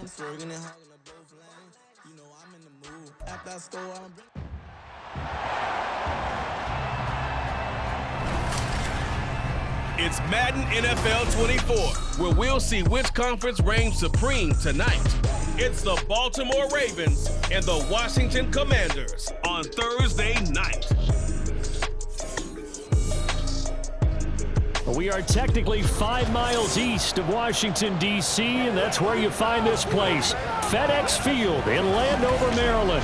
It's Madden NFL 24, where we'll see which conference reigns supreme tonight. It's the Baltimore Ravens and the Washington Commanders on Thursday night. We are technically 5 miles east of Washington, D.C., and that's where you find this place, FedEx Field in Landover, Maryland.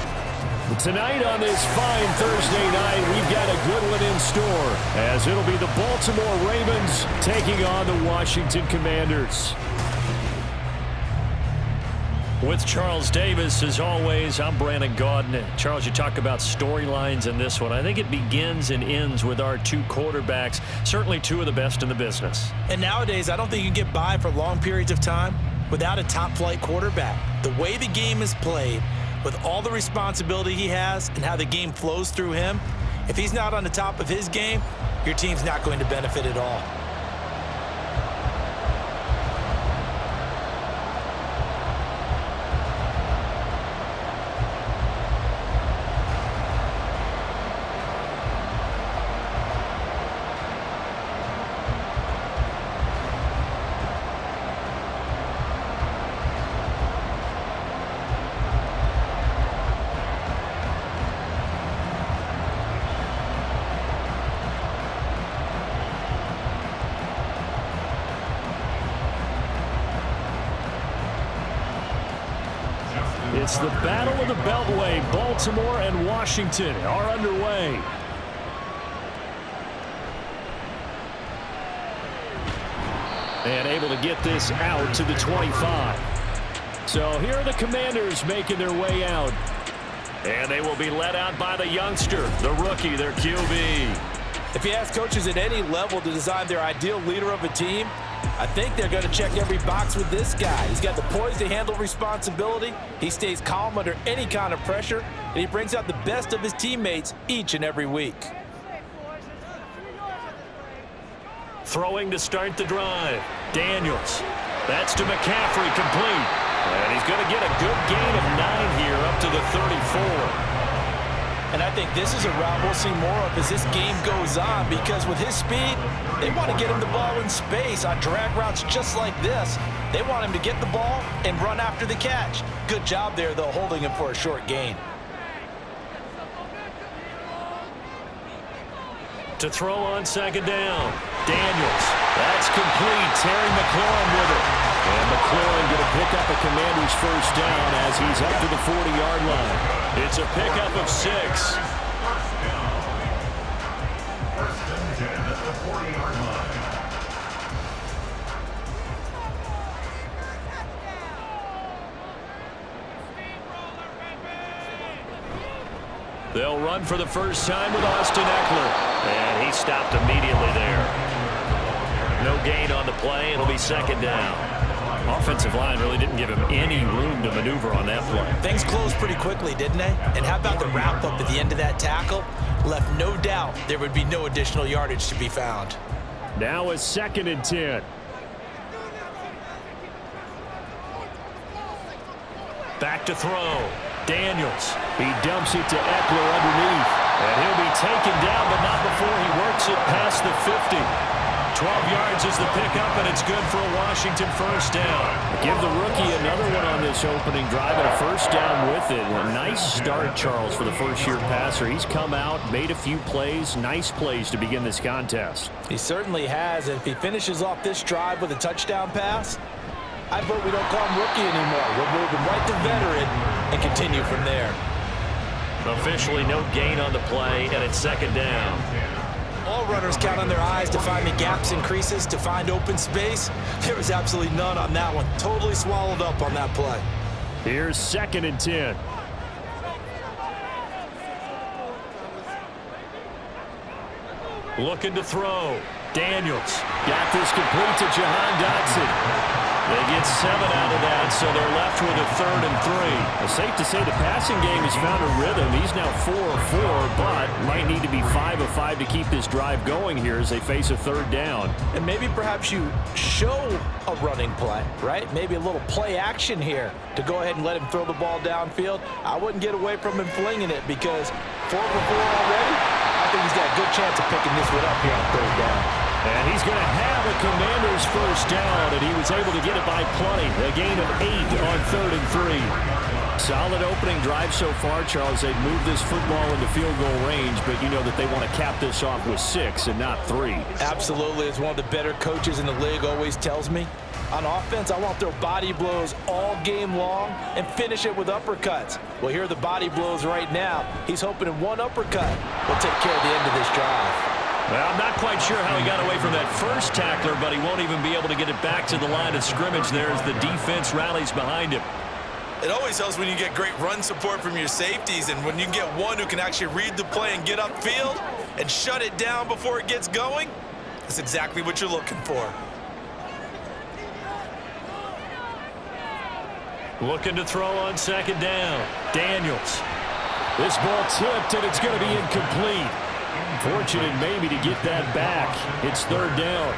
Tonight on this fine Thursday night, we've got a good one in store, as it'll be the Baltimore Ravens taking on the Washington Commanders. With Charles Davis, as always, I'm Brandon Gaudin. Charles, you talk about storylines in this one. I think it begins and ends with our two quarterbacks, certainly two of the best in the business. And nowadays, I don't think you can get by for long periods of time without a top-flight quarterback. The way the game is played, with all the responsibility he has and how the game flows through him, if he's not on the top of his game, your team's not going to benefit at all. It's the Battle of the Beltway. Baltimore and Washington are underway. And able to get this out to the 25. So here are the Commanders making their way out. And they will be led out by the youngster, the rookie, their QB. If you ask coaches at any level to design their ideal leader of a team, I think they're going to check every box with this guy. He's got the poise to handle responsibility. He stays calm under any kind of pressure, and he brings out the best of his teammates each and every week. Throwing to start the drive. Daniels. That's to McCaffrey, complete. And he's going to get a good gain of 9 here up to the 34. And I think this is a route we'll see more of as this game goes on, because with his speed, they want to get him the ball in space on drag routes just like this. They want him to get the ball and run after the catch. Good job there, though, holding him for a short gain. To throw on second down. Daniels. That's complete. Terry McLaurin with it. And McLaurin going to pick up a Commander's first down as he's up to the 40-yard line. It's a pickup of 6. First and 10 at the 40-yard line. They'll run for the first time with Austin Eckler. And he stopped immediately there. No gain on the play. It'll be second down. Offensive line really didn't give him any room to maneuver on that play. Things closed pretty quickly, didn't they? And how about the wrap-up at the end of that tackle? Left no doubt there would be no additional yardage to be found. Now a second and 10. Back to throw. Daniels. He dumps it to Eckler underneath. And he'll be taken down, but not before he works it past the 50. 12 yards is the pickup, and it's good for a Washington first down. Give the rookie another one on this opening drive, and a first down with it. A nice start, Charles, for the first-year passer. He's come out, made a few plays, nice plays to begin this contest. He certainly has, and if he finishes off this drive with a touchdown pass, I vote we don't call him rookie anymore. We'll move him right to veteran and continue from there. Officially no gain on the play, and it's second down. All runners count on their eyes to find the gaps and creases, to find open space. There was absolutely none on that one. Totally swallowed up on that play. Here's second and 10. Looking to throw. Daniels got this complete to Jahan Dotson. They get 7 out of that, so they're left with a 3rd and 3. It's safe to say the passing game has found a rhythm. He's now 4 of 4, but might need to be 5 of 5 to keep this drive going here as they face a 3rd down. And maybe perhaps you show a running play, right? Maybe a little play action here to go ahead and let him throw the ball downfield. I wouldn't get away from him flinging it because 4 for 4 already, I think he's got a good chance of picking this one up here on 3rd down. And he's going to have a Commanders first down, and he was able to get it by plenty. A gain of 8 on 3rd and 3. Solid opening drive so far, Charles. They've moved this football into field goal range, but you know that they want to cap this off with 6 and not 3. Absolutely. As one of the better coaches in the league always tells me, on offense, I want to throw body blows all game long and finish it with uppercuts. Well, here are the body blows right now. He's hoping in one uppercut will take care of the end of this drive. Well, I'm not quite sure how he got away from that first tackler, but he won't even be able to get it back to the line of scrimmage there as the defense rallies behind him. It always helps when you get great run support from your safeties, and when you get one who can actually read the play and get upfield and shut it down before it gets going, that's exactly what you're looking for. Looking to throw on 2nd down. Daniels. This ball tipped, and it's going to be incomplete. Fortunate maybe to get that back. It's 3rd down.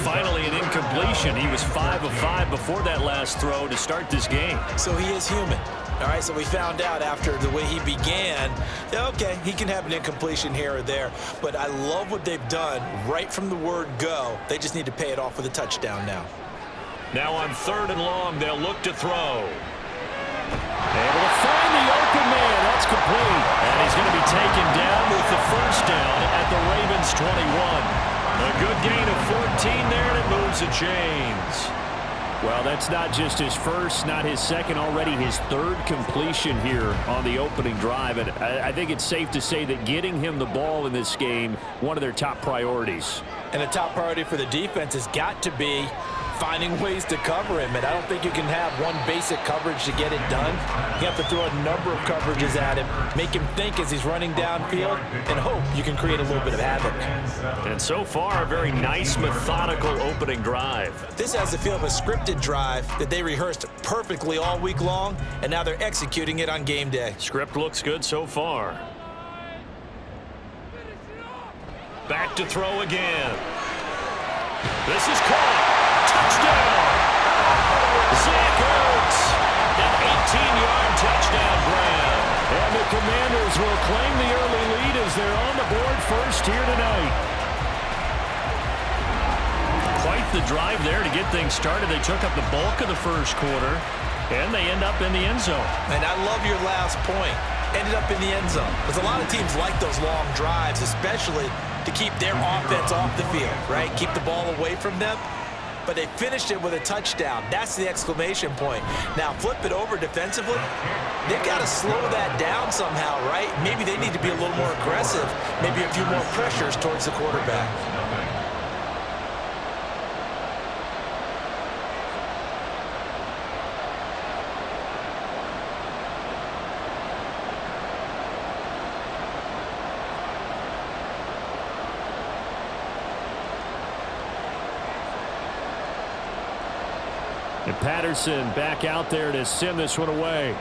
Finally an incompletion. He was 5 of 5 before that last throw to start this game. So he is human. All right, so we found out after the way he began, okay, he can have an incompletion here or there, but I love what they've done right from the word go. They just need to pay it off with a touchdown now. Now on 3rd and long, they'll look to throw. Able to find the open man. That's complete. And he's going to be taken down with the first down at the Ravens 21. A good gain of 14 there, and it moves the chains. Well, that's not just his first, not his second, already his 3rd completion here on the opening drive. And I think it's safe to say that getting him the ball in this game, one of their top priorities. And the top priority for the defense has got to be finding ways to cover him, and I don't think you can have one basic coverage to get it done. You have to throw a number of coverages at him, make him think as he's running downfield, and hope you can create a little bit of havoc. And so far, a very nice, methodical opening drive. This has the feel of a scripted drive that they rehearsed perfectly all week long, and now they're executing it on game day. Script looks good so far. Back to throw again. This is caught. Touchdown! Zach Ertz, an 18-yard touchdown grab. And the Commanders will claim the early lead as they're on the board first here tonight. Quite the drive there to get things started. They took up the bulk of the first quarter, and they end up in the end zone. And I love your last point. Ended up in the end zone. Because a lot of teams like those long drives, especially to keep their offense off the field, right? Keep the ball away from them. But they finished it with a touchdown. That's the exclamation point. Now flip it over defensively. They've got to slow that down somehow, right? Maybe they need to be a little more aggressive. Maybe a few more pressures towards the quarterback. And Patterson back out there to send this one away.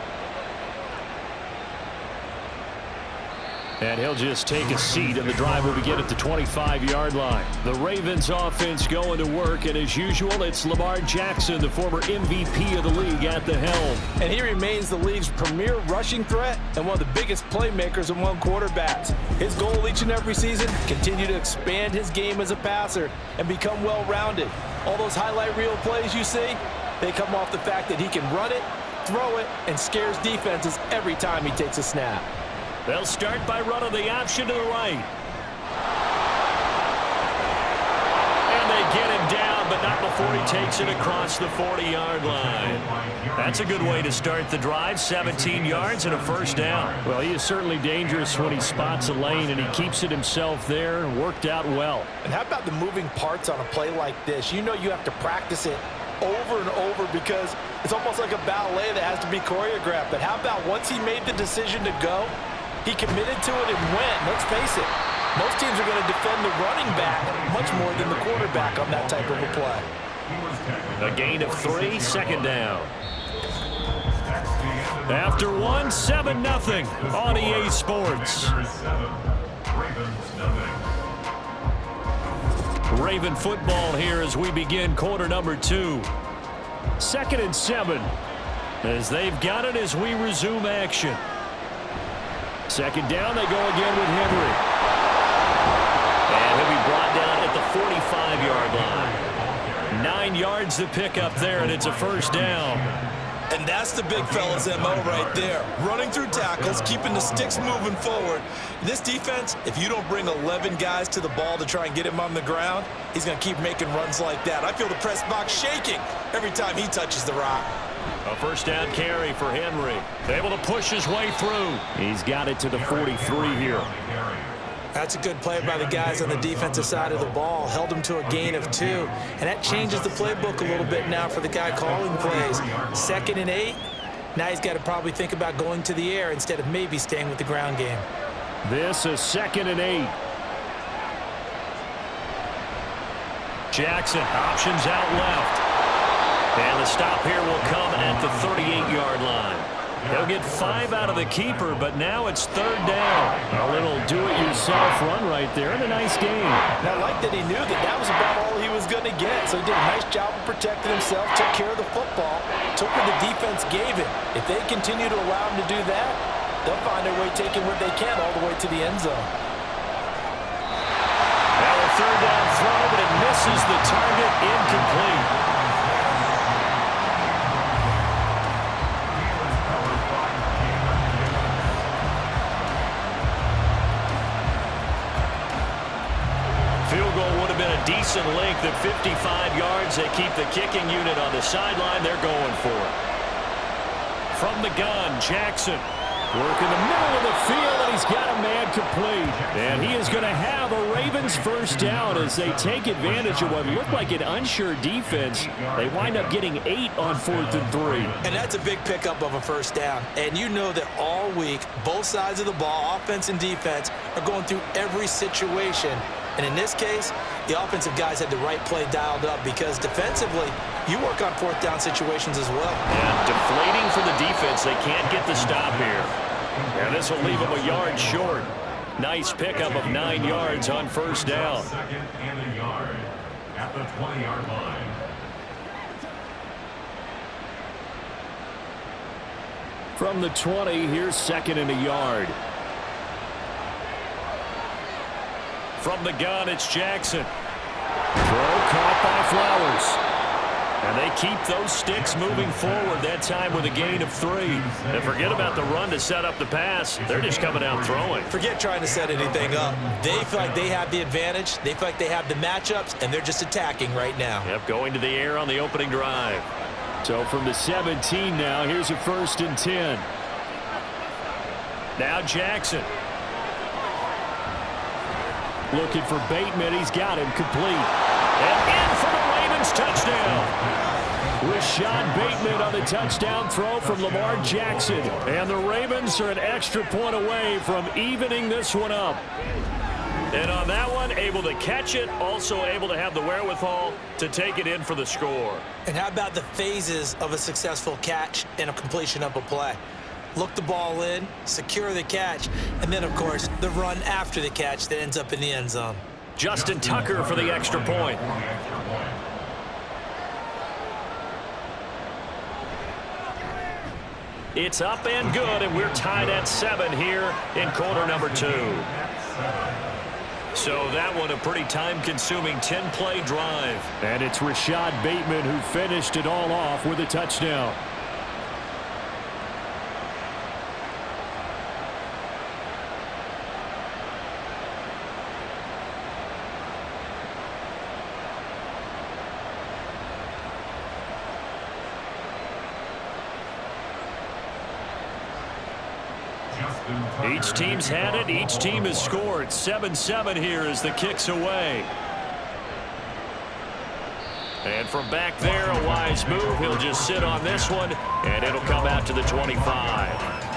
And he'll just take a seat, and the drive will begin at the 25-yard line. The Ravens offense going to work, and as usual, it's Lamar Jackson, the former MVP of the league, at the helm. And he remains the league's premier rushing threat and one of the biggest playmakers among quarterbacks. His goal each and every season, continue to expand his game as a passer and become well-rounded. All those highlight reel plays you see, they come off the fact that he can run it, throw it, and scares defenses every time he takes a snap. They'll start by running the option to the right. And they get him down, but not before he takes it across the 40-yard line. That's a good way to start the drive, 17 yards and a first down. Well, he is certainly dangerous when he spots a lane, and he keeps it himself there and worked out well. And how about the moving parts on a play like this? You know you have to practice it over and over because it's almost like a ballet that has to be choreographed. But how about once he made the decision to go, he committed to it and went. Let's face it, most teams are going to defend the running back much more than the quarterback on that type of a play. A gain of 3, second down. After 1, 7-0 on EA Sports. Raven football here as we begin quarter number 2. 2nd and 7 as they've got it as we resume action. Second down, they go again with Henry. And he'll be brought down at the 45-yard line. 9 yards to pick up there, and it's a first down. And that's the big fella's MO right there. Running through tackles, keeping the sticks moving forward. This defense, if you don't bring 11 guys to the ball to try and get him on the ground, he's going to keep making runs like that. I feel the press box shaking every time he touches the rock. A first down carry for Henry. Able to push his way through. He's got it to the 43 here. That's a good play by the guys on the defensive side of the ball. Held him to a gain of 2. And that changes the playbook a little bit now for the guy calling plays. 2nd and 8. Now he's got to probably think about going to the air instead of maybe staying with the ground game. This is 2nd and 8. Jackson options out left. And the stop here will come at the 38-yard line. They'll get 5 out of the keeper, but now it's 3rd down. A little do-it-yourself run right there, and a nice game. And I like that he knew that was about all he was going to get. So he did a nice job of protecting himself, took care of the football, took what the defense gave him. If they continue to allow him to do that, they'll find their way taking what they can all the way to the end zone. Now a 3rd down throw, but it misses the target, incomplete. Decent length at 55 yards. They keep the kicking unit on the sideline. They're going for it. From the gun, Jackson working the middle of the field, and he's got a man complete. And he is going to have a Ravens first down as they take advantage of what looked like an unsure defense. They wind up getting 8 on 4th and 3. And that's a big pickup of a first down. And you know that all week, both sides of the ball, offense and defense, are going through every situation. And in this case, the offensive guys had the right play dialed up because defensively, you work on 4th down situations as well. Yeah, deflating for the defense. They can't get the stop here. And this will leave them a yard short. Nice pickup of 9 yards on first down. 2nd and a yard at the 20-yard line. From the 20, here's 2nd and a yard. From the gun, it's Jackson. Throw caught by Flowers. And they keep those sticks moving forward, that time with a gain of 3. And forget about the run to set up the pass. They're just coming out throwing. Forget trying to set anything up. They feel like they have the advantage. They feel like they have the matchups, and they're just attacking right now. Yep, going to the air on the opening drive. So from the 17 now, here's a 1st and 10. Now Jackson. Looking for Bateman. He's got him complete. And in for the Ravens touchdown. Rashad Bateman on the touchdown throw from Lamar Jackson. And the Ravens are an extra point away from evening this one up. And on that one, able to catch it, also able to have the wherewithal to take it in for the score. And how about the phases of a successful catch and a completion of a play? Look the ball in, secure the catch, and then, of course, the run after the catch that ends up in the end zone. Justin Tucker for the extra point. It's up and good, and we're tied at 7 here in quarter number 2. So that one a pretty time-consuming 10-play drive. And it's Rashad Bateman who finished it all off with a touchdown. Each team's had it. Each team has scored. 7-7 here as the kick's away. And from back there, a wise move. He'll just sit on this one, and it'll come out to the 25.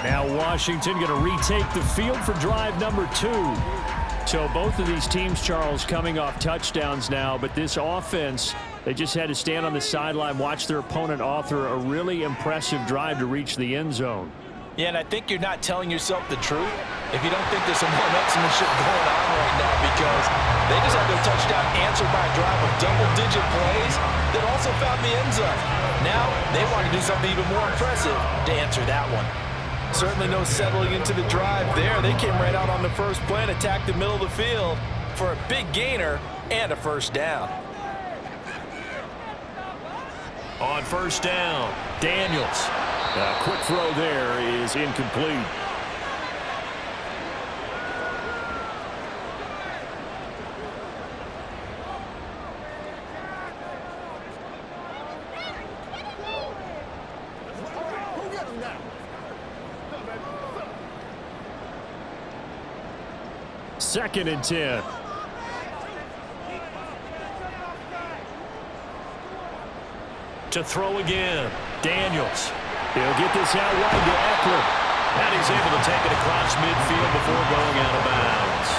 Now Washington going to retake the field for drive number 2. So both of these teams, Charles, coming off touchdowns now, but this offense They just had to stand on the sideline, watch their opponent author a really impressive drive to reach the end zone. Yeah, and I think you're not telling yourself the truth if you don't think there's some one-upsmanship going on right now, because they just had their touchdown answered by a drive of double-digit plays that also found the end zone. Now they want to do something even more impressive to answer that one. Certainly no settling into the drive there. They came right out on the first play and attacked the middle of the field for a big gainer and a first down. On first down, Daniels. A quick throw there is incomplete. Second and 10. To throw again, Daniels. He'll get this out wide to Eckler. And he's able to take it across midfield before going out of bounds.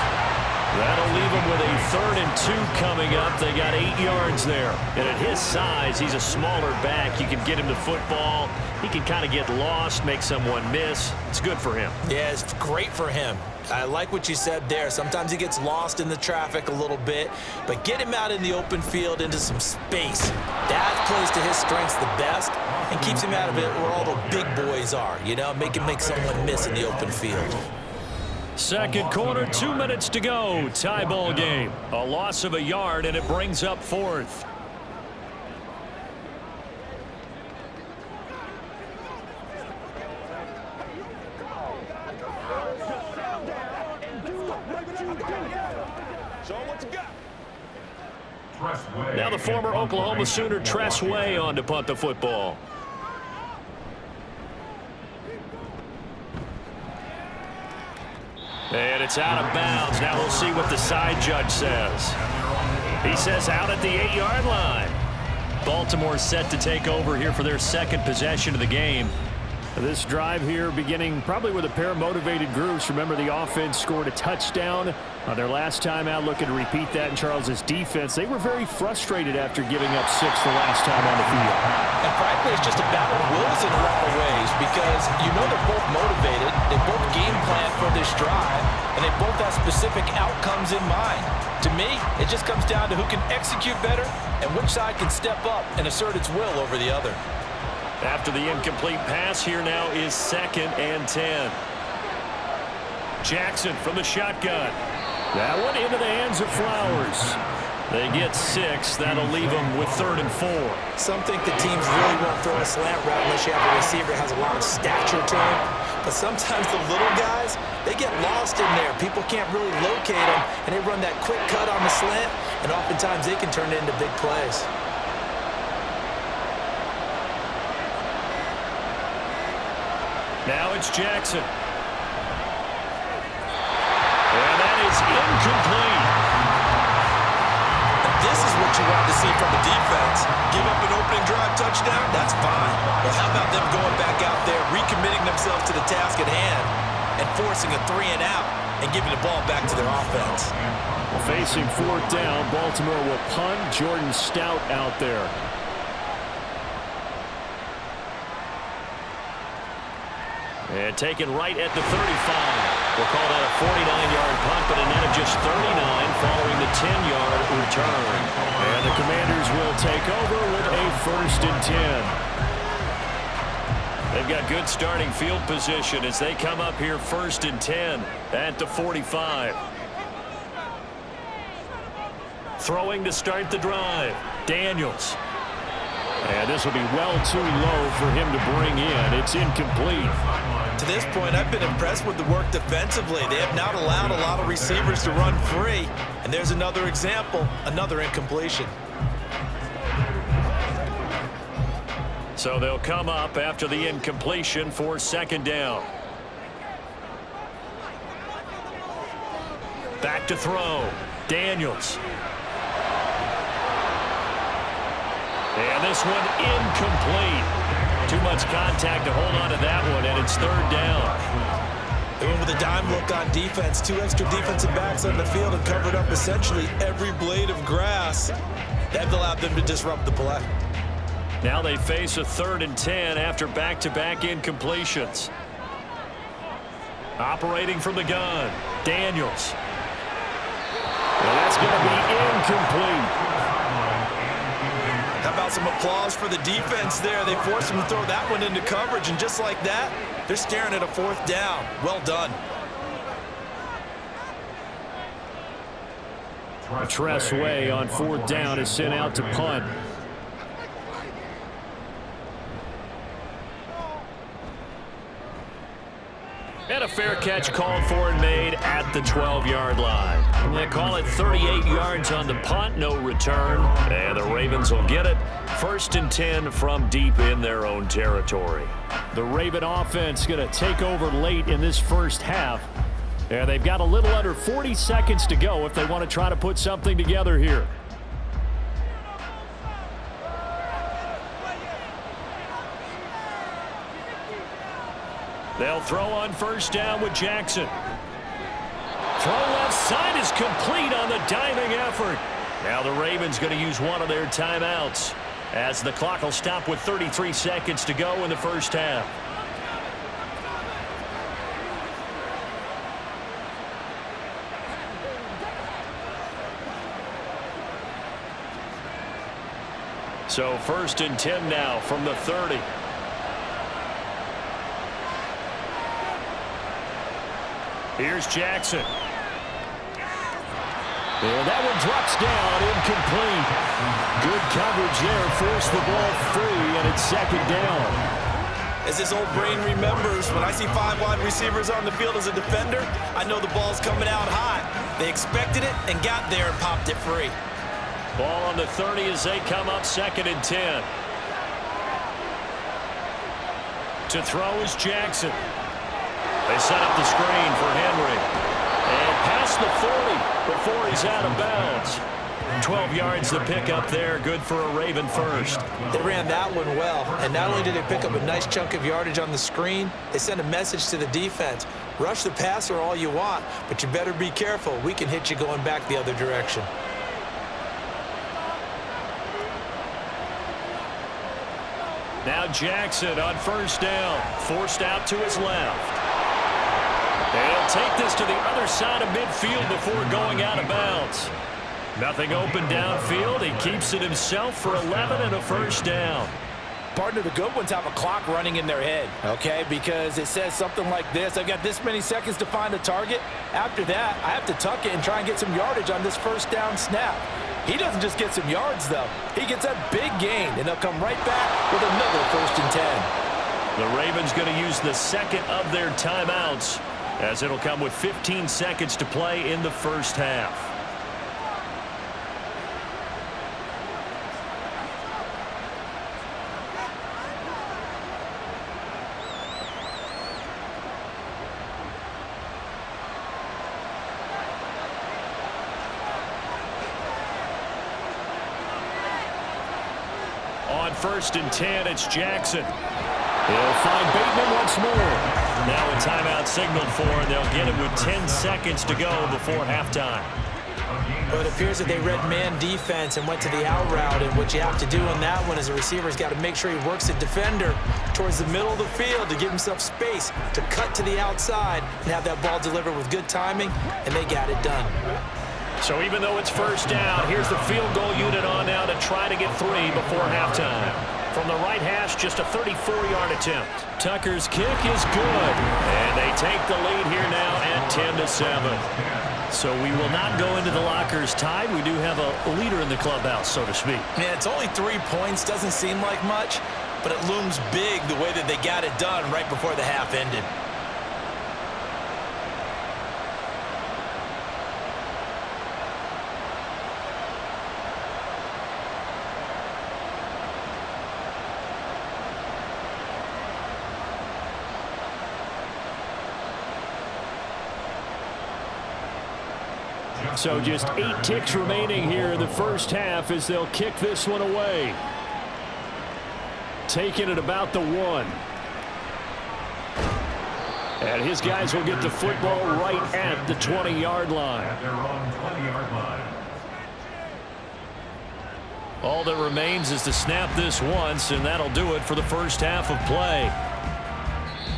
That'll leave him with a 3rd and 2 coming up. They got 8 yards there. And at his size, he's a smaller back. You can get him the football. He can kind of get lost, make someone miss. It's good for him. Yeah, it's great for him. I like what you said there. Sometimes he gets lost in the traffic a little bit, but get him out in the open field into some space. That plays to his strengths the best and keeps him out of it where all the big boys are, you know, make someone miss in the open field. Second quarter, 2 minutes to go. Tie ball game. A loss of a yard, and it brings up 4th. Now the former Oklahoma Sooner Tress Way on to punt the football. And it's out of bounds. Now we'll see what the side judge says. He says out at the 8-yard line. Baltimore set to take over here for their second possession of the game. This drive here beginning probably with a pair of motivated groups. Remember, the offense scored a touchdown on their last time out, looking to repeat that in Charles's defense. They were very frustrated after giving up 6 the last time on the field. And frankly, it's just a battle of wills in a lot of ways, because you know they're both motivated, they both game plan for this drive, and they both have specific outcomes in mind. To me, it just comes down to who can execute better and which side can step up and assert its will over the other. After the incomplete pass, here now is 2nd and 10. Jackson from the shotgun. That one into the hands of Flowers. They get 6. That'll leave them with 3rd and 4. Some think the teams really won't throw a slant route unless you have a receiver that has a lot of stature to him. But sometimes the little guys, they get lost in there. People can't really locate them, and they run that quick cut on the slant, and oftentimes they can turn it into big plays. Now it's Jackson. And that is incomplete. This is what you want to see from the defense. Give up an opening drive touchdown, that's fine. But how about them going back out there, recommitting themselves to the task at hand, and forcing a 3 and out, and giving the ball back to their offense? Facing 4th down, Baltimore will punt. Jordan Stout out there. And taken right at the 35. We'll call that a 49-yard punt, but a net of just 39 following the 10-yard return. And the Commanders will take over with a 1st and 10. They've got good starting field position as they come up here 1st and 10 at the 45. Throwing to start the drive. Daniels. And this will be well too low for him to bring in. It's incomplete. To this point, I've been impressed with the work defensively. They have not allowed a lot of receivers to run free. And there's another example, another incompletion. So they'll come up after the incompletion for 2nd down. Back to throw. Daniels. And this one incomplete. Too much contact to hold on to that one, and it's 3rd down. They went with a dime look on defense. 2 extra defensive backs on the field and covered up essentially every blade of grass. They've allowed them to disrupt the play. Now they face a 3rd and 10 after back-to-back incompletions. Operating from the gun, Daniels. Well, that's going to be incomplete. How about some applause for the defense there? They forced him to throw that one into coverage, and just like that, they're staring at a 4th down. Well done. Tressway on 4th down is sent out to punt. And a fair catch called for and made at the 12-yard line. They call it 38 yards on the punt, no return. And the Ravens will get it. 1st and 10 from deep in their own territory. The Raven offense going to take over late in this first half. And they've got a little under 40 seconds to go if they want to try to put something together here. They'll throw on 1st down with Jackson. Throw left side is complete on the diving effort. Now the Ravens going to use one of their timeouts as the clock will stop with 33 seconds to go in the first half. So 1st and 10 now from the 30. Here's Jackson. And that one drops down, incomplete. Good coverage there, forced the ball free, and it's 2nd down. As his old brain remembers, when I see 5 wide receivers on the field as a defender, I know the ball's coming out hot. They expected it and got there and popped it free. Ball on the 30 as they come up 2nd and 10. To throw is Jackson. They set up the screen for Henry. And past the 40 before he's out of bounds. 12 yards to pick up there. Good for a Raven first. They ran that one well. And not only did they pick up a nice chunk of yardage on the screen, they sent a message to the defense. Rush the passer all you want, but you better be careful. We can hit you going back the other direction. Now Jackson on 1st down. Forced out to his left. They'll take this to the other side of midfield before going out of bounds. Nothing open downfield. He keeps it himself for 11 and a 1st down. Partner, the good ones have a clock running in their head, okay? Because it says something like this. I've got this many seconds to find a target. After that, I have to tuck it and try and get some yardage on this 1st down snap. He doesn't just get some yards, though. He gets a big gain, and they'll come right back with another 1st and 10. The Ravens going to use the 2nd of their timeouts, as it'll come with 15 seconds to play in the first half. On 1st and 10, it's Jackson. He'll find Bateman once more. Now a timeout signaled for, and they'll get it with 10 seconds to go before halftime. Well, it appears that they read man defense and went to the out route, and what you have to do on that one is the receiver's got to make sure he works the defender towards the middle of the field to give himself space to cut to the outside and have that ball delivered with good timing, and they got it done. So even though it's 1st down, here's the field goal unit on now to try to get 3 before halftime. From the right hash, just a 34-yard attempt. Tucker's kick is good, and they take the lead here now at 10-7. So we will not go into the lockers tied. We do have a leader in the clubhouse, so to speak. Man, it's only 3 points. Doesn't seem like much, but it looms big the way that they got it done right before the half ended. So just 8 ticks remaining here in the first half as they'll kick this one away. Taking it about the 1. And his guys will get the football right at the 20-yard line. At their own 20-yard line. All that remains is to snap this once, and that'll do it for the first half of play.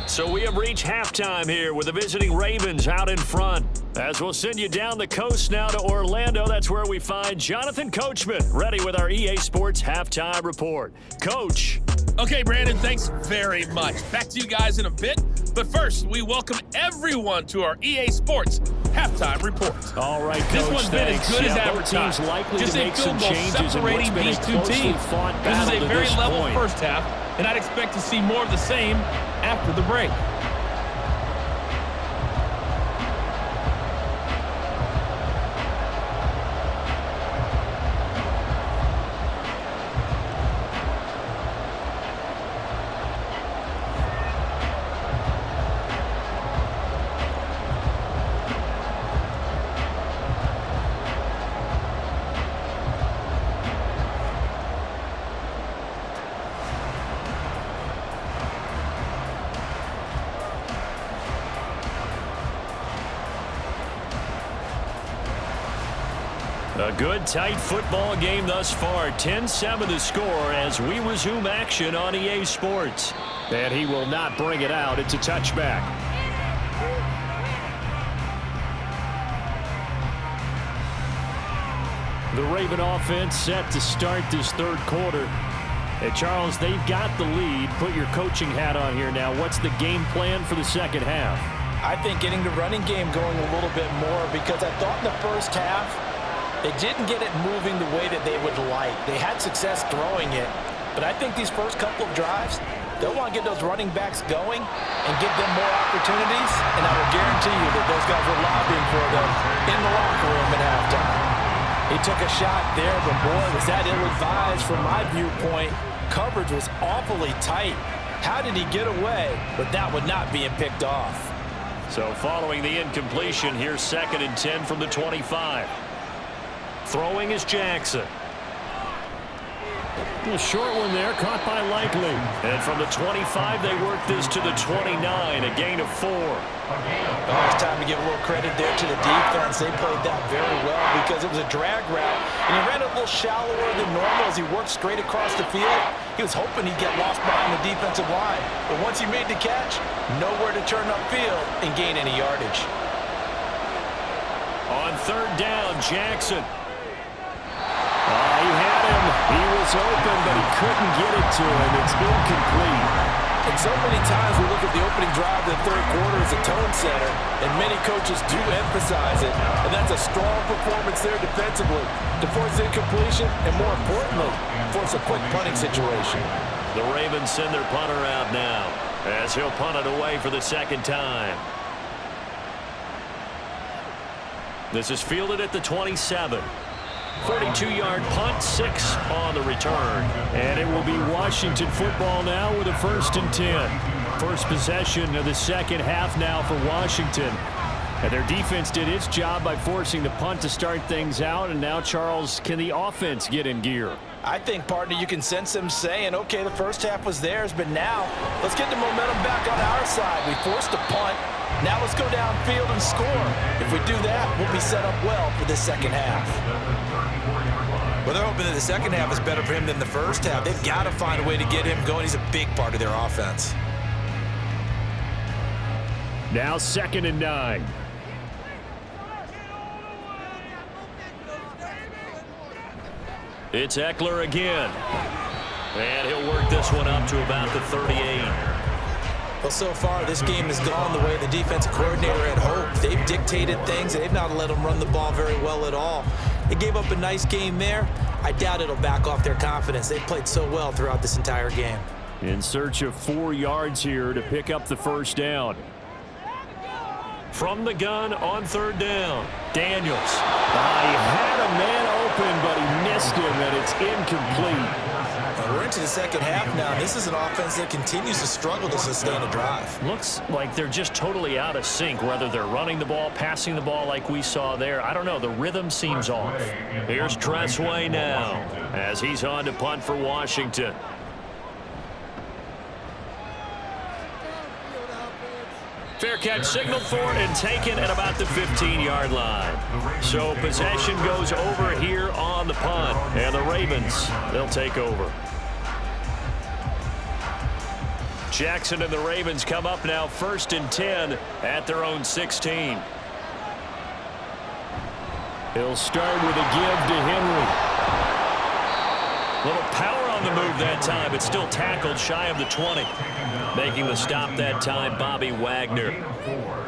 So we have reached halftime here with the visiting Ravens out in front. As we'll send you down the coast now to Orlando, that's where we find Jonathan Coachman, ready with our EA Sports Halftime Report. Coach. Okay, Brandon, thanks very much. Back to you guys in a bit. But first, we welcome everyone to our EA Sports Halftime Report. All right, Coach, this one's been as good as advertised. Teams likely just to make some changes separating these two teams. This is a very level first half, and I'd expect to see more of the same after the break. A good, tight football game thus far. 10-7 the score as we resume action on EA Sports. And he will not bring it out. It's a touchback. The Raven offense set to start this third quarter. And Charles, they've got the lead. Put your coaching hat on here now. What's the game plan for the second half? I think getting the running game going a little bit more, because I thought in the first half they didn't get it moving the way that they would like. They had success throwing it, but I think these first couple of drives, they'll want to get those running backs going and give them more opportunities, and I will guarantee you that those guys were lobbying for them in the locker room at halftime. He took a shot there, but boy, was that ill-advised from my viewpoint. Coverage was awfully tight. How did he get away with that one not being picked off? So following the incompletion, here's 2nd and 10 from the 25. Throwing is Jackson. A short one there, caught by Likely. And from the 25, they work this to the 29, a gain of 4. Oh, it's time to give a little credit there to the defense. They played that very well because it was a drag route, and he ran a little shallower than normal as he worked straight across the field. He was hoping he'd get lost behind the defensive line, but once he made the catch, nowhere to turn upfield and gain any yardage. On 3rd down, Jackson. He had him. He was open, but he couldn't get it to him. It's incomplete. And so many times we look at the opening drive of the third quarter as a tone setter, and many coaches do emphasize it. And that's a strong performance there defensively to force incompletion and, more importantly, force a quick punting situation. The Ravens send their punter out now as he'll punt it away for the 2nd time. This is fielded at the 27. 42-yard punt, 6 on the return. And it will be Washington football now with a 1st and 10. First possession of the second half now for Washington. And their defense did its job by forcing the punt to start things out. And now, Charles, can the offense get in gear? I think, partner, you can sense them saying, okay, the first half was theirs, but now let's get the momentum back on our side. We forced a punt. Now let's go downfield and score. If we do that, we'll be set up well for this second half. Well, they're hoping that the second half is better for him than the first half. They've got to find a way to get him going. He's a big part of their offense. Now 2nd and 9. It's Eckler again. And he'll work this one up to about the 38. Well, so far, this game has gone the way the defensive coordinator had hoped. They've dictated things. They've not let them run the ball very well at all. They gave up a nice game there. I doubt it'll back off their confidence. They've played so well throughout this entire game. In search of 4 yards here to pick up the 1st down. From the gun on 3rd down, Daniels. He had a man open, but he missed him, and it's incomplete. We're into the second half now. This is an offense that continues to struggle to sustain a drive. Looks like they're just totally out of sync, whether they're running the ball, passing the ball like we saw there. I don't know. The rhythm seems off. Here's Tressway now as he's on to punt for Washington. Fair catch signaled for and taken at about the 15-yard line. So possession goes over here on the punt. And the Ravens, they'll take over. Jackson and the Ravens come up now 1st and 10 at their own 16. He'll start with a give to Henry. Little power on the move that time, but still tackled shy of the 20. Making the stop that time, Bobby Wagner.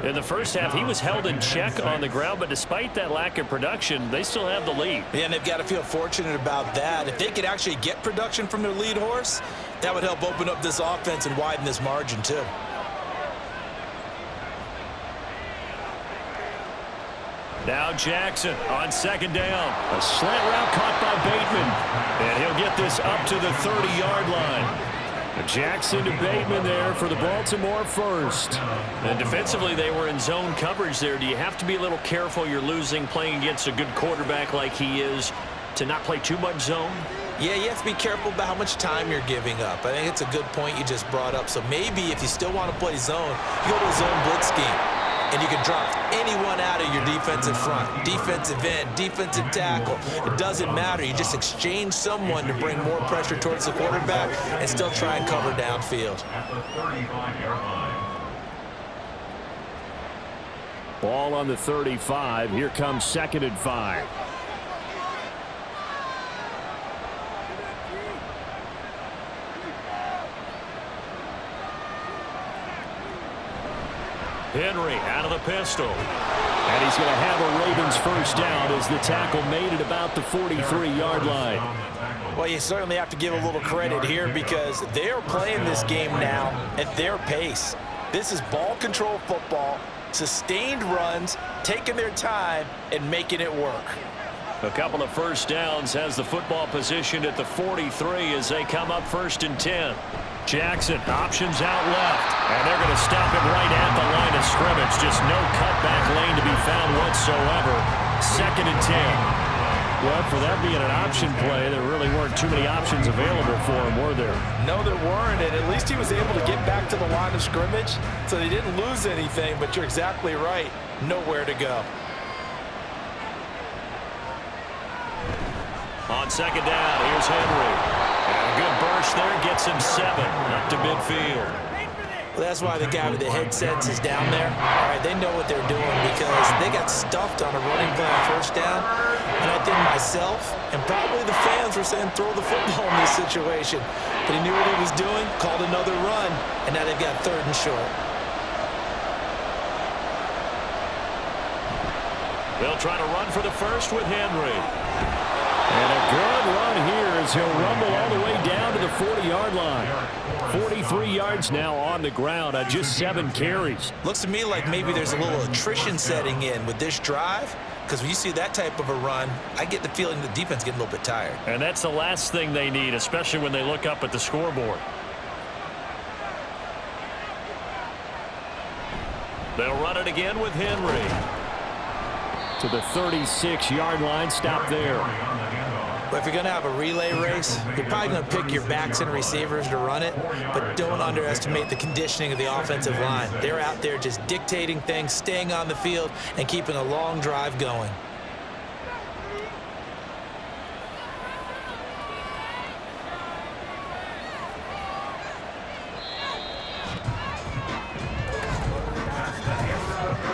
In the first half, he was held in check on the ground, but despite that lack of production, they still have the lead. Yeah, and they've got to feel fortunate about that. If they could actually get production from their lead horse, that would help open up this offense and widen this margin too. Now Jackson on 2nd down. A slant route caught by Bateman. And he'll get this up to the 30-yard line. Jackson to Bateman there for the Baltimore first. And defensively, they were in zone coverage there. Do you have to be a little careful? You're losing playing against a good quarterback like he is to not play too much zone? Yeah, you have to be careful about how much time you're giving up. I think it's a good point you just brought up. So maybe if you still want to play zone, you go to a zone blitz scheme. And you can drop anyone out of your defensive front, defensive end, defensive tackle. It doesn't matter. You just exchange someone to bring more pressure towards the quarterback and still try and cover downfield. At the 35-yard line. Ball on the 35. Here comes 2nd and 5. Henry out of the pistol. And he's going to have a Ravens first down as the tackle made it about the 43-yard line. Well, you certainly have to give a little credit here because they're playing this game now at their pace. This is ball control football, sustained runs, taking their time, and making it work. A couple of first downs has the football positioned at the 43 as they come up 1st and 10. Jackson options out left, and they're going to stop him right at the line of scrimmage. Just no cutback lane to be found whatsoever. 2nd and 10. Well, for that being an option play, there really weren't too many options available for him, were there? No, there weren't, and at least he was able to get back to the line of scrimmage, so they didn't lose anything, but you're exactly right. Nowhere to go. On 2nd down, here's Henry. And a good burst there, gets him 7 up to midfield. Well, that's why the guy with the headsets is down there. All right, they know what they're doing because they got stuffed on a running play on 1st down. And I think myself and probably the fans were saying throw the football in this situation. But he knew what he was doing, called another run, and now they've got 3rd and short. They'll try to run for the first with Henry. And a good run here as he'll rumble all the way down to the 40-yard line. 43 yards now on the ground on just 7 carries. Looks to me like maybe there's a little attrition setting in with this drive, because when you see that type of a run, I get the feeling the defense getting a little bit tired. And that's the last thing they need, especially when they look up at the scoreboard. They'll run it again with Henry. To the 36-yard line, stop there. But if you're going to have a relay race, you're probably going to pick your backs and receivers to run it, but don't underestimate the conditioning of the offensive line. They're out there just dictating things, staying on the field, and keeping a long drive going.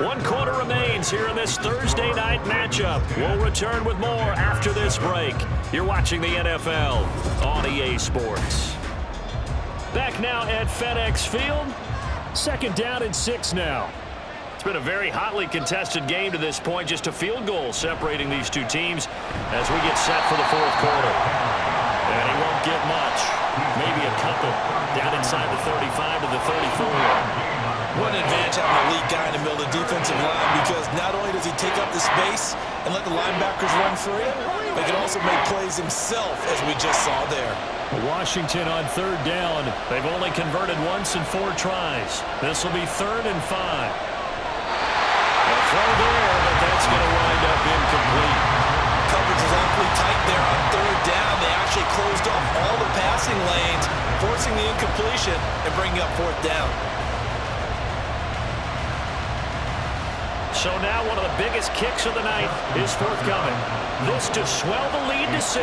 One quarter remains here in this Thursday night matchup. We'll return with more after this break. You're watching the NFL on EA Sports. Back now at FedEx Field. 2nd down and 6 now. It's been a very hotly contested game to this point. Just a field goal separating these two teams as we get set for the 4th quarter. And he won't get much. Maybe a couple down inside the 35 to the 34. What an advantage having an elite guy in the middle of the defensive line, because not only does he take up the space and let the linebackers run free, but he can also make plays himself, as we just saw there. Washington on 3rd down. They've only converted once in 4 tries. This will be 3rd and 5. A throw there, but that's going to wind up incomplete. Coverage is awfully tight there on 3rd down. They actually closed off all the passing lanes, forcing the incompletion and bringing up 4th down. So now one of the biggest kicks of the night is forthcoming. This to swell the lead to 6.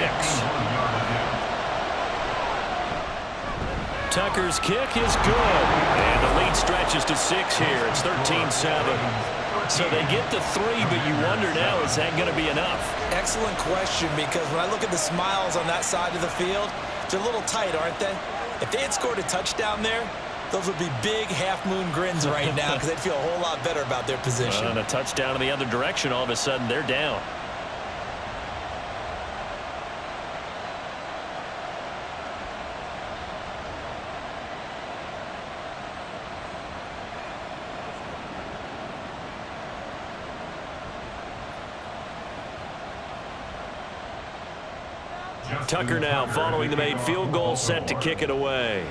Tucker's kick is good. And the lead stretches to 6 here. It's 13-7. So they get to 3, but you wonder now, is that going to be enough? Excellent question, because when I look at the smiles on that side of the field, they're a little tight, aren't they? If they had scored a touchdown there, those would be big half-moon grins right now because they'd feel a whole lot better about their position. And a touchdown in the other direction, all of a sudden they're down. Tucker now following the made field goal, set to kick it away.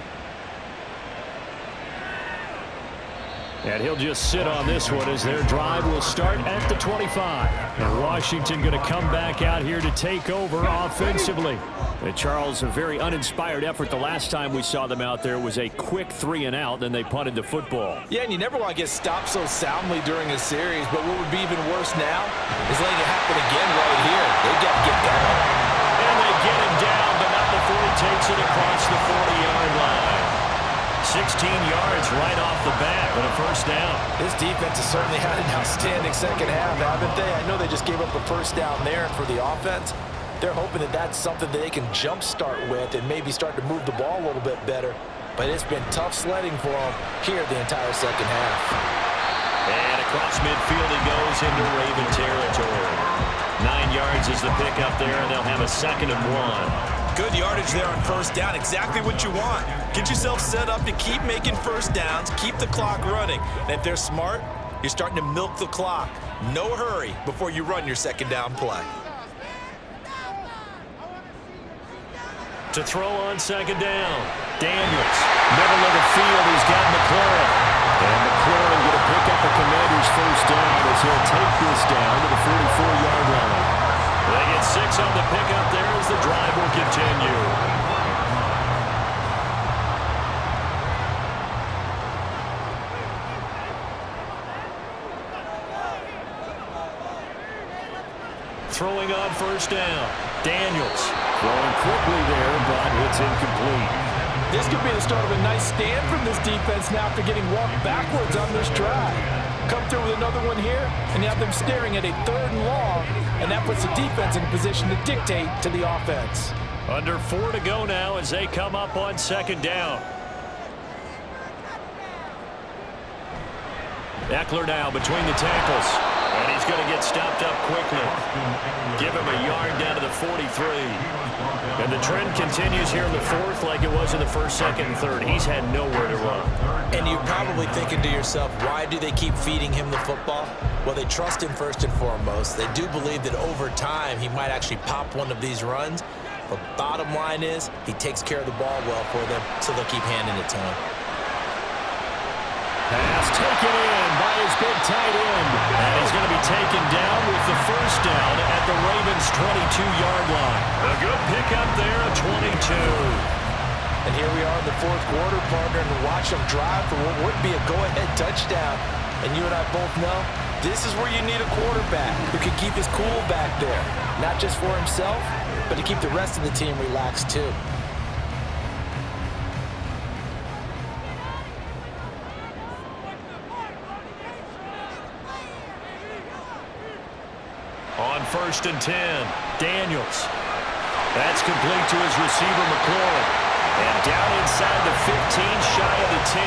And he'll just sit on this one as their drive will start at the 25. And Washington going to come back out here to take over offensively. And Charles, a very uninspired effort the last time we saw them out there was a quick 3-and-out, then they punted the football. Yeah, and you never want to get stopped so soundly during a series, but what would be even worse now is letting it happen again right here. They've got to get going. And they get him down, but not before he takes it across the 40-yard line. 16 yards right off the bat with a first down. This defense has certainly had an outstanding second half, haven't they? I know they just gave up a first down there, and for the offense, they're hoping that that's something that they can jumpstart with and maybe start to move the ball a little bit better. But it's been tough sledding for them here the entire second half. And across midfield he goes into Raven territory. 9 yards is the pickup there, and they'll have a 2nd and 1. Good yardage there on first down. Exactly what you want. Get yourself set up to keep making first downs, keep the clock running. And if they're smart, you're starting to milk the clock. No hurry before you run your second down play. To throw on second down, Daniels. Middle of the field, he's got McLaurin. And McLaurin going to pick up the Commanders' first down as he'll take this down to the 44-yard line. They get 6 on the pickup there as the drive will continue. Throwing on first down, Daniels. Throwing quickly there, but it's incomplete. This could be the start of a nice stand from this defense now after getting walked backwards on this drive. Come through with another one here, and you have them staring at a 3rd and long, and that puts the defense in a position to dictate to the offense. Under 4 to go now as they come up on second down. Eckler now between the tackles, and he's going to get stopped up quickly. Give him a yard down to the 43. And the trend continues here in the 4th like it was in the 1st, 2nd, and 3rd. He's had nowhere to run. And you're probably thinking to yourself, why do they keep feeding him the football? Well, they trust him first and foremost. They do believe that over time he might actually pop one of these runs. But bottom line is he takes care of the ball well for them, so they'll keep handing it to him. Pass taken in by his big tight end. And he's going to be taken down with the first down at the Ravens' 22-yard line. A good pickup there at 22. And here we are in the 4th quarter, partner, and watch them drive for what would be a go-ahead touchdown. And you and I both know this is where you need a quarterback who can keep his cool back there. Not just for himself, but to keep the rest of the team relaxed too. On 1st and 10, Daniels. That's complete to his receiver, McLaurin. And down inside the 15, shy of the 10.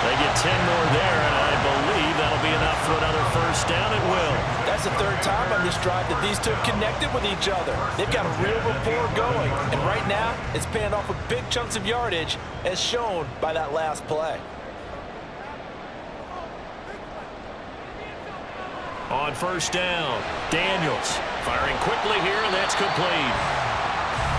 They get 10 more there, and I believe that'll be enough for another first down. It will. That's the 3rd time on this drive that these two have connected with each other. They've got a real rapport going. And right now, it's paying off with big chunks of yardage, as shown by that last play. On first down, Daniels firing quickly here, and that's complete.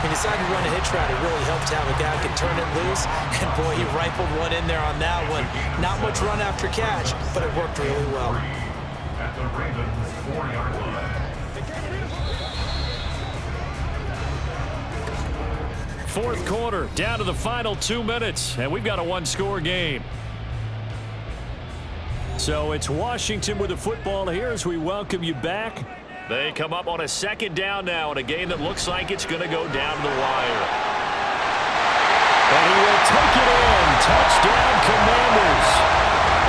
He decided to run a hitch route. It really helped to have a guy who can turn it loose. And, boy, he rifled one in there on that one. Not much run after catch, but it worked really well. At the Ravens' 4-yard line. 4th quarter, down to the final 2 minutes, and we've got a 1-score game. So it's Washington with the football here as we welcome you back. They come up on a second down now in a game that looks like it's going to go down the wire. And he will take it in. Touchdown, Commanders.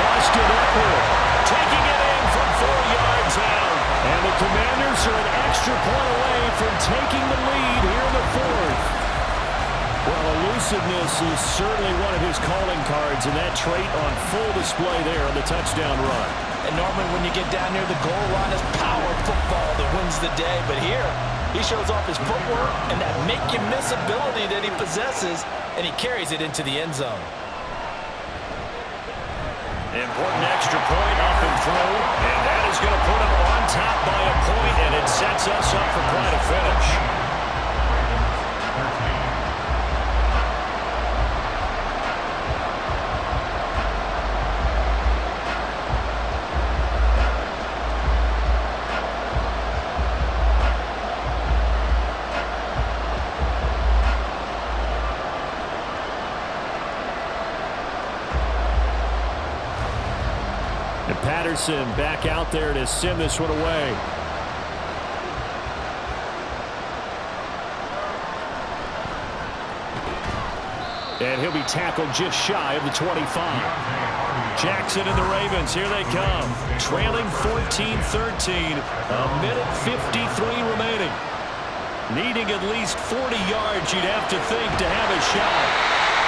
Austin Eckler taking it in from 4 yards out. And the Commanders are an extra point away from taking the lead here in the fourth. Well, elusiveness is certainly one of his calling cards, and that trait on full display there on the touchdown run. And normally when you get down near the goal line, it's power football that wins the day. But here, he shows off his footwork and that make-you-miss ability that he possesses, and he carries it into the end zone. Important extra point up and through, and that is going to put him on top by a point, and it sets us up for quite a finish. And Patterson back out there to send this one away. And he'll be tackled just shy of the 25. Jackson and the Ravens, here they come. Trailing 14-13, a minute 53 remaining. Needing at least 40 yards, you'd have to think, to have a shot.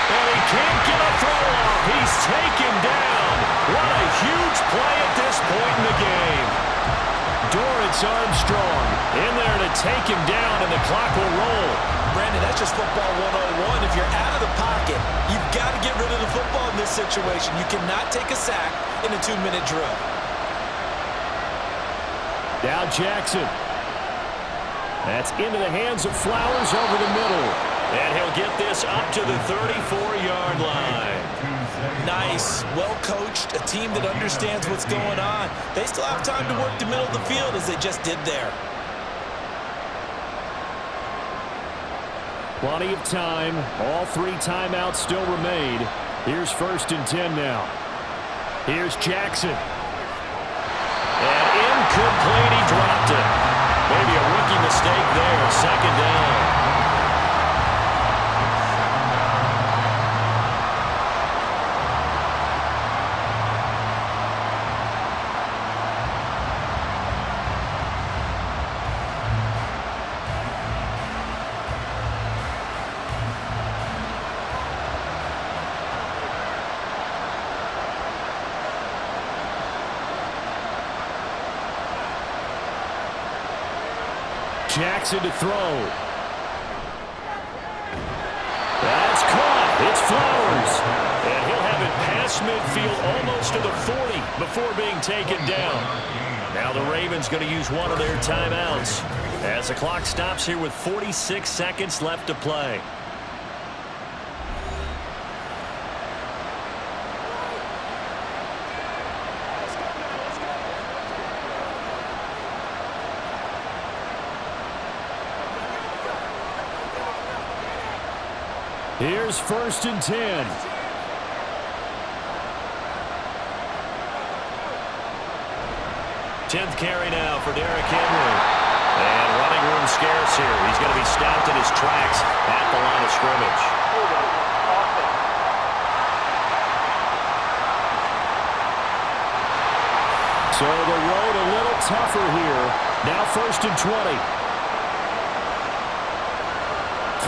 And he can't get a throw off. He's taken down. What a huge play at this point in the game. Dorrance Armstrong in there to take him down, and the clock will roll. Brandon, that's just football 101. If you're out of the pocket, you've got to get rid of the football in this situation. You cannot take a sack in a 2-minute drill. Now Jackson. That's into the hands of Flowers over the middle. And he'll get this up to the 34-yard line. Nice, well-coached, a team that understands what's going on. They still have time to work the middle of the field as they just did there. Plenty of time. All 3 timeouts still remain. Here's 1st and 10 now. Here's Jackson. And incomplete, he dropped it. Maybe a rookie mistake there, 2nd down. Jackson to throw. That's caught. It's Flowers. And he'll have it past midfield almost to the 40 before being taken down. Now the Ravens going to use one of their timeouts as the clock stops here with 46 seconds left to play. Here's 1st and 10. 10th carry now for Derrick Henry. And running room scarce here. He's going to be stopped in his tracks at the line of scrimmage. So the road a little tougher here. Now 1st and 20.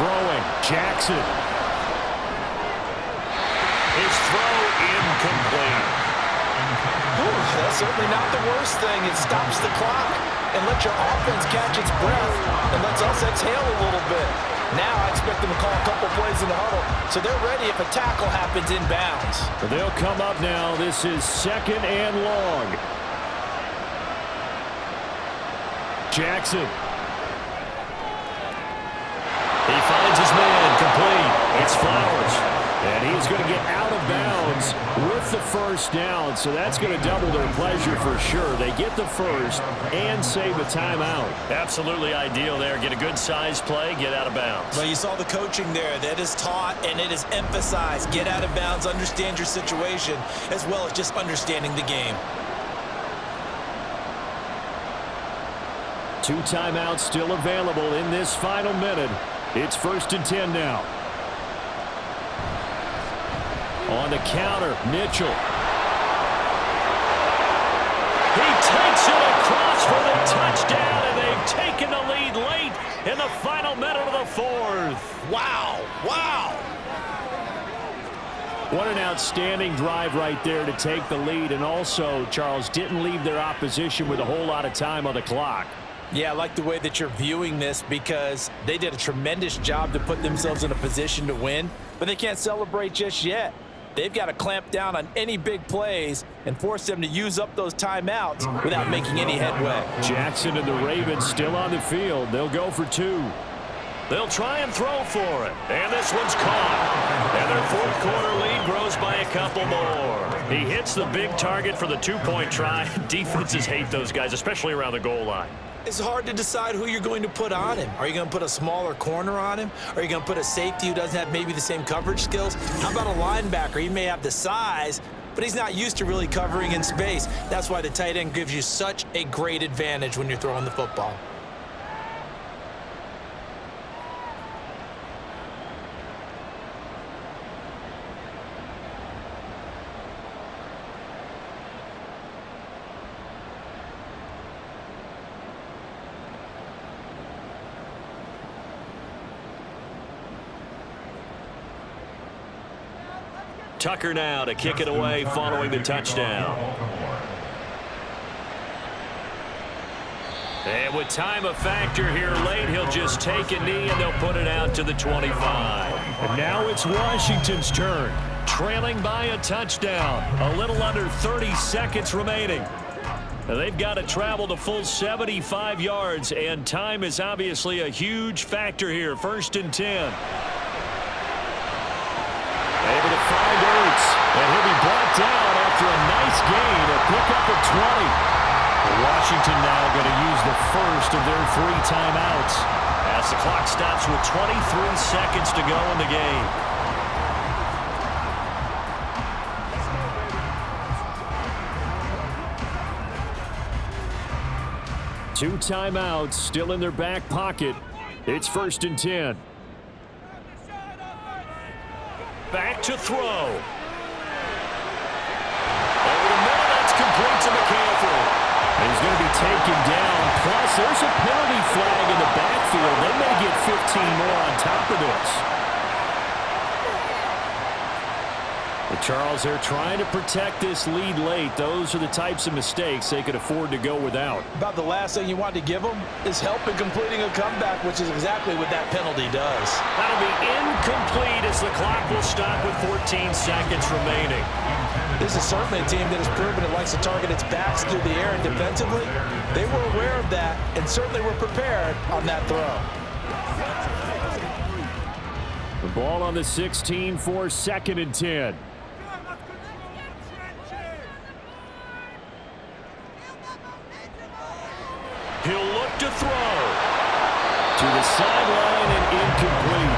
Throwing, Jackson. His throw incomplete. Ooh, that's certainly not the worst thing. It stops the clock and lets your offense catch its breath and lets us exhale a little bit. Now I expect them to call a couple plays in the huddle, so they're ready if a tackle happens inbounds. They'll come up now. This is 2nd and long. Jackson. He finds his man, complete. It's Flowers. And he's going to get out of bounds with with the first down, so that's going to double their pleasure for sure. They get the first and save a timeout. Absolutely ideal there. Get a good size play, get out of bounds. Well, you saw the coaching there. That is taught and it is emphasized. Get out of bounds, understand your situation, as well as just understanding the game. 2 timeouts still available in this final minute. It's 1st and 10 now. On the counter, Mitchell. He takes it across for the touchdown, and they've taken the lead late in the final minute of the 4th. Wow, wow. What an outstanding drive right there to take the lead, and also, Charles, didn't leave their opposition with a whole lot of time on the clock. Yeah, I like the way that you're viewing this because they did a tremendous job to put themselves in a position to win, but they can't celebrate just yet. They've got to clamp down on any big plays and force them to use up those timeouts without making any headway. Jackson and the Ravens still on the field. They'll go for 2. They'll try and throw for it. And this one's caught. And their 4th quarter lead grows by a couple more. He hits the big target for the 2-point try. Defenses hate those guys, especially around the goal line. It's hard to decide who you're going to put on him. Are you going to put a smaller corner on him? Are you going to put a safety who doesn't have maybe the same coverage skills? How about a linebacker? He may have the size, but he's not used to really covering in space. That's why the tight end gives you such a great advantage when you're throwing the football. Tucker now to kick it away following the touchdown. And with time a factor here late, he'll just take a knee and they'll put it out to the 25. And now it's Washington's turn, trailing by a touchdown. A little under 30 seconds remaining. They've got to travel the full 75 yards, and time is obviously a huge factor here. 1st and 10. Able to find Ertz, and he'll be brought down after a nice gain, a pickup of 20. Washington now going to use the first of their 3 timeouts as the clock stops with 23 seconds to go in the game. Two timeouts still in their back pocket. It's 1st and 10. Back to throw. Over the middle, that's complete to McCaffrey. He's going to be taken down. Plus, there's a penalty flag in the backfield. They may get 15 more on top of this. But Charles, they're trying to protect this lead late. Those are the types of mistakes they could afford to go without. About the last thing you want to give them is help in completing a comeback, which is exactly what that penalty does. That'll be incomplete as the clock will stop with 14 seconds remaining. This is certainly a team that has proven it likes to target its backs through the air, and defensively, they were aware of that and certainly were prepared on that throw. The ball on the 16 for 2nd and 10. He'll look to throw. To the sideline and incomplete.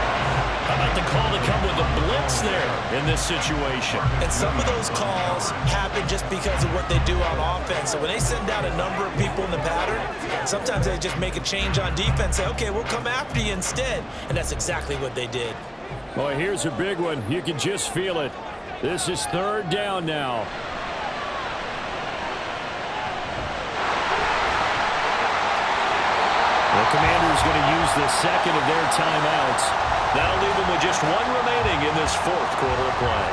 How about the call to come with a blitz there in this situation? And some of those calls happen just because of what they do on offense. So when they send out a number of people in the pattern, sometimes they just make a change on defense, say, okay, we'll come after you instead. And that's exactly what they did. Well, here's a big one. You can just feel it. This is 3rd down now. The Commanders going to use the 2nd of their timeouts. That'll leave them with just 1 remaining in this 4th quarter of play.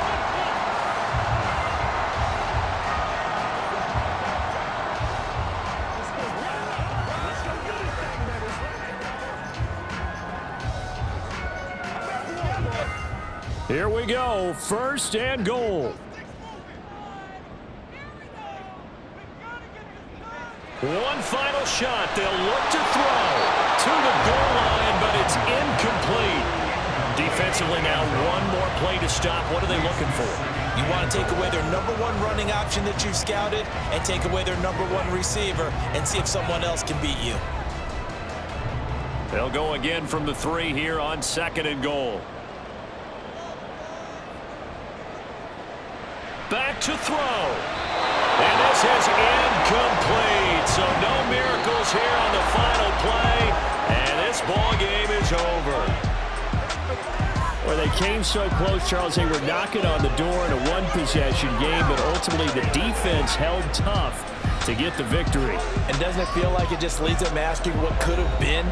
Here we go, 1st and goal. One final shot. They'll look to throw to the goal line, but it's incomplete. Defensively now, one more play to stop. What are they looking for? You want to take away their number one running option that you've scouted and take away their number one receiver and see if someone else can beat you. They'll go again from the 3 here on 2nd and goal. Back to throw. And this is incomplete. So no miracles here on the final play. And this ball game is over. Well, they came so close, Charles. They were knocking on the door in a one-possession game, but ultimately the defense held tough to get the victory. And doesn't it feel like it just leaves them asking what could have been?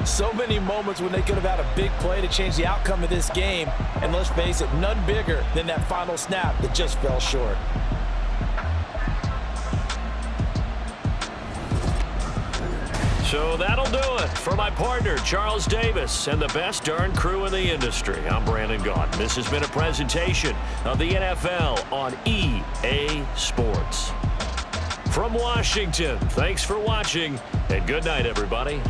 So many moments when they could have had a big play to change the outcome of this game. And let's face it, none bigger than that final snap that just fell short. So that'll do it for my partner, Charles Davis, and the best darn crew in the industry. I'm Brandon Gaudin. This has been a presentation of the NFL on EA Sports. From Washington, thanks for watching, and good night, everybody.